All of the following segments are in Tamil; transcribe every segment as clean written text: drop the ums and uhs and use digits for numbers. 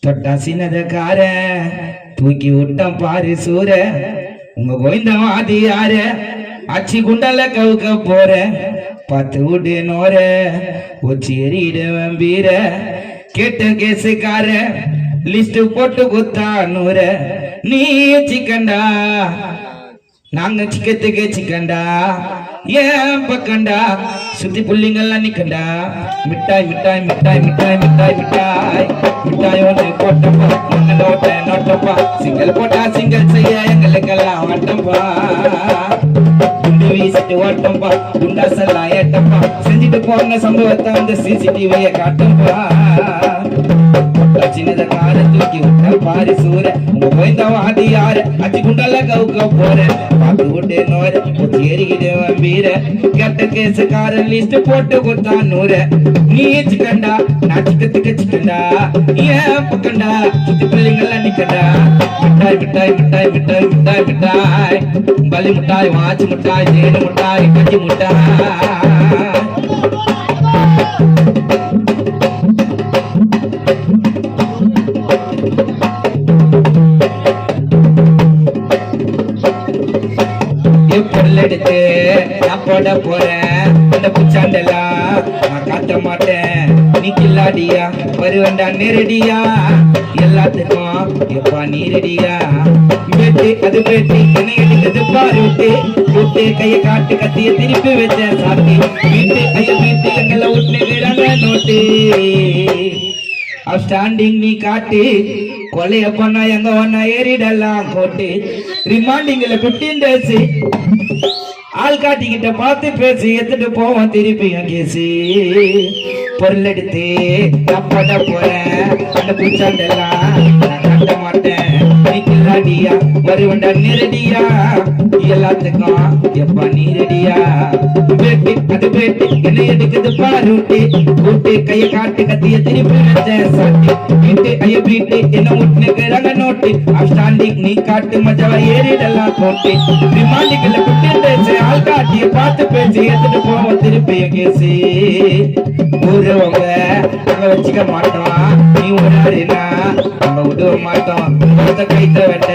தொட்டா சின்னதக்கார தூக்கி விட்டம் பாரு சூர உங்க கோவிந்தம் ஆதி யார ஆச்சி குண்டல கவுக்க போற பார்த்து விடு நோர ஒச்சி எறிடுவேன் வீர கேட்ட கேசுக்கார லிஸ்ட் போட்டு குத்தா நூற நீ சிக்கண்டா நாங்க சிக்கத்துக்கு சிக்கண்டா ஏன் பக்கண்டா சுத்தி புள்ளிங்கெல்லாம் நிக்கண்டா மிட்டாய் மிட்டாய் மிட்டாய் மிட்டாய் மிட்டாய் மிட்டாய் மிட்டாய் ஒன்று போட்டப்பா ஒன்னு நோட்டப்பா சிங்கல் போட்டா சிங்கல் செய்ய எங்களுக்கெல்லாம் வட்டப்பா குண்டு வீசிட்டு ஓட்டப்பா குண்டாசெல்லாம் ஏட்டப்பா செஞ்சுட்டு போன சம்பவத்தை அந்த சிசிடிவியை காட்டப்பா சின்னத கார தூக்கி விட்ட பாரு சூர உங்க கோயந்த வாதி யாரு அச்சி குண்டல கவுக்க போற பார்த்து விட்டு நோர ஏறிக்கிடுவேன் வீர கெட்ட கேசுக்கார லிஸ்ட் போட்டு கொடுத்தா நூற நீ சிக்கண்டா நான் சிக்கத்துக்கு சிக்கண்டா ஏன் பக்கண்டா சுத்தி பிள்ளைங்கெல்லாம் நிக்கண்டா மிட்டாய் மிட்டாய் மிட்டாய் மிட்டாய் மிட்டாய் மிட்டாய் பலி மிட்டாய் வாச்சி மிட்டாய் தேனு மிட்டாய் கஞ்சி மிட்டாய் எடுத்து நான் போட போறேன் அந்த புச்சாண்டெல்லாம் நான் காட்ட மாட்டேன் நீ கில்லாடியா வருவண்டா நேரடியா எல்லாத்துக்கும் எப்பா நீரடியா வெட்டி அது வெட்டி என்னை எடுக்கிறது பாருட்டு விட்டு கையை காட்டு கத்திய திருப்பி வச்ச சாத்தி வீட்டு கையை வீட்டு எங்களை விட்டு விடாங்க நோட்டு ஸ்டாண்டிங் நீ காட்டு கொலைய பண்ணா எங்க ஒன்னா ஏறிடலாம் கோட்டு ரிமாண்டிங்ல 15 days ஆள் காட்டிக்கிட்ட பார்த்து பேசி எடுத்துட்டு போவோம் திருப்பி கேசி பொருள் எடுத்து நான் பட போறேன் அந்த பூச்சாண்டெல்லாம் நான் கட்ட மாட்டேன் நீடியா வருவண்டா நேரடியா எல்லாத்துக்கும் எப்பா நீரடியா பேட்டி அது பேட்டி என்ன எடுக்குது பாருட்டி கூட்டு கையை காட்டு கத்திய திருப்பி வச்சேன் சாட்டி வீட்டு ஐய வீட்டு என்ன முட்டுக்கிறாங்க நோட்டு ஸ்டாண்டிங் நீ காட்டு மஜாவா ஏறிடலாம் கோட்டு ரிமாண்டிங்ல 15 days ஆள் காட்டிய பார்த்து பேசி எடுத்துட்டு போவோம் திருப்பி கேசி ஊரவங்க நாங்க வச்சுக்க மாட்டோம் நீ ஊராருனா நாங்க விடுவ மாட்டோம் கைத்த வெட்ட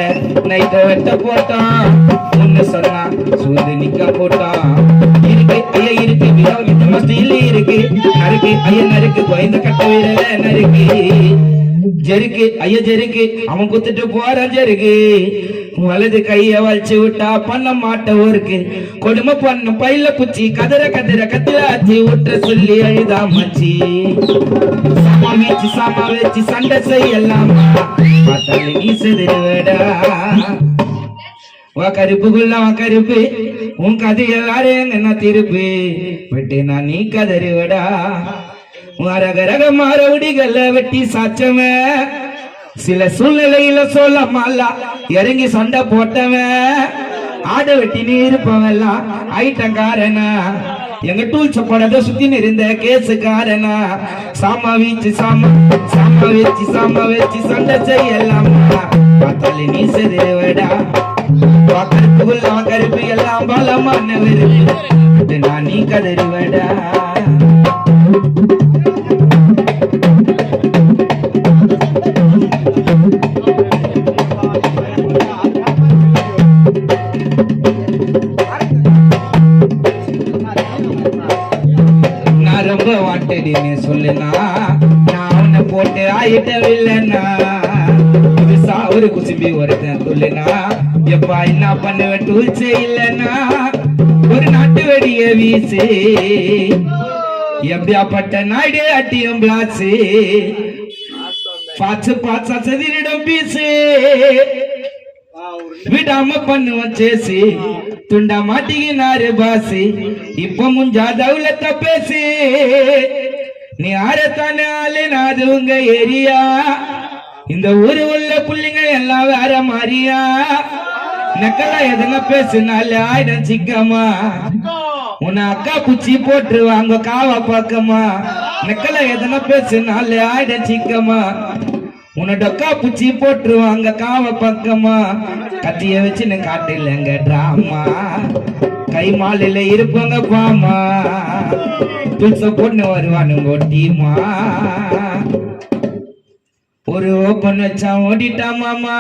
நைட்ட வெட்ட போட்டோம் முன்ன சொன்னா சூழ்ந்து நிக்க போட்டோம் இருக்கு ஐயா இருக்கு விதம் மஸ்தில இருக்கு நறுக்கு ஐயா நறுக்கு கோயந்த கட்ட வீரல நறுக்கு ஜெருக்கு ஐயா ஜெருக்கு அவன் குத்துட்டு போறான் ஜெருக்கு வலது கைய வச்சு விட்டா பண்ண மாட்ட ஊருக்கு கொடுமை பண்ண பையில குச்சி கதற கதற கத்திராச்சி விட்டுற சொல்லி அழுதா மச்சி சாமா வச்சு சண்டை செய்யலாம் பார்த்தாலே நீ செதுருவடா வா கருப்புக்குள்ள வா கருப்பு உன் கதைய வேற என்ன திருப்பு விட்டு நான் நீ கதறுவடா மரகரக மாரவுடிகள வெட்டி சாச்சமே சில சூழ்நிலையில சொல்ல மாலா இறங்கி சண்டை போட்டவன் ஆட வெட்டி நீ இருப்பவெல்லாம் ஐட்டங்காரனா எங்க டூல்ஸ் போடாத சுத்தி இருந்த கேசுக்காரனா சாமா வச்சு சாமா வச்சு சண்டை செய்யலாம் பார்த்தாலே நீ செதுருவடா கருப்பு எல்லாம் பலமான விருது நான் நீ கதறுவடா சொல்லுனா நான் அவனை போட்டு ஆயிட்டவில்லைன்னா ஒரு குசும்பி ஒருத்தன் சொல்லுனா எப்பா என்ன பண்ணுவேன் டூல்ஸ் இல்லைன்னா ஒரு நாட்டு வெடிய வீசு எப்படியாப்பட்ட நாயுடு அட்டியும் பிளாசு பாச்சா சதிரிடம் பீசு விடாம பண்ணுவோம் சேசி துண்டா மாட்டிக்கினாரு பாசி இப்ப முஞ்சா தவுலத்த பேசி நீ ஆரத்தானே ஆளு நாது உங்க ஏரியா இந்த ஊரு உள்ள புள்ளிங்க எல்லாம் வேற மாதிரியா நக்கலா எதுனா பேசுனால ஆயிடம் சிக்கமா உன்னை அக்கா குச்சி போட்டுருவாங்க காவா பக்கமா நக்கலா எதுனா பேசுனால ஆயிடம் சிக்கமா உன்னை டொக்கா பூச்சி போட்டுருவாங்க காவ பக்கமா கத்திய வச்சு காட்டிலங்க டிராமா கை மாலையில இருப்பாங்க பாமா புதுச பொண்ணு வருவானுங்க டீமா ஒரு ஓப்பன் வச்சா ஓடிட்டா மாமா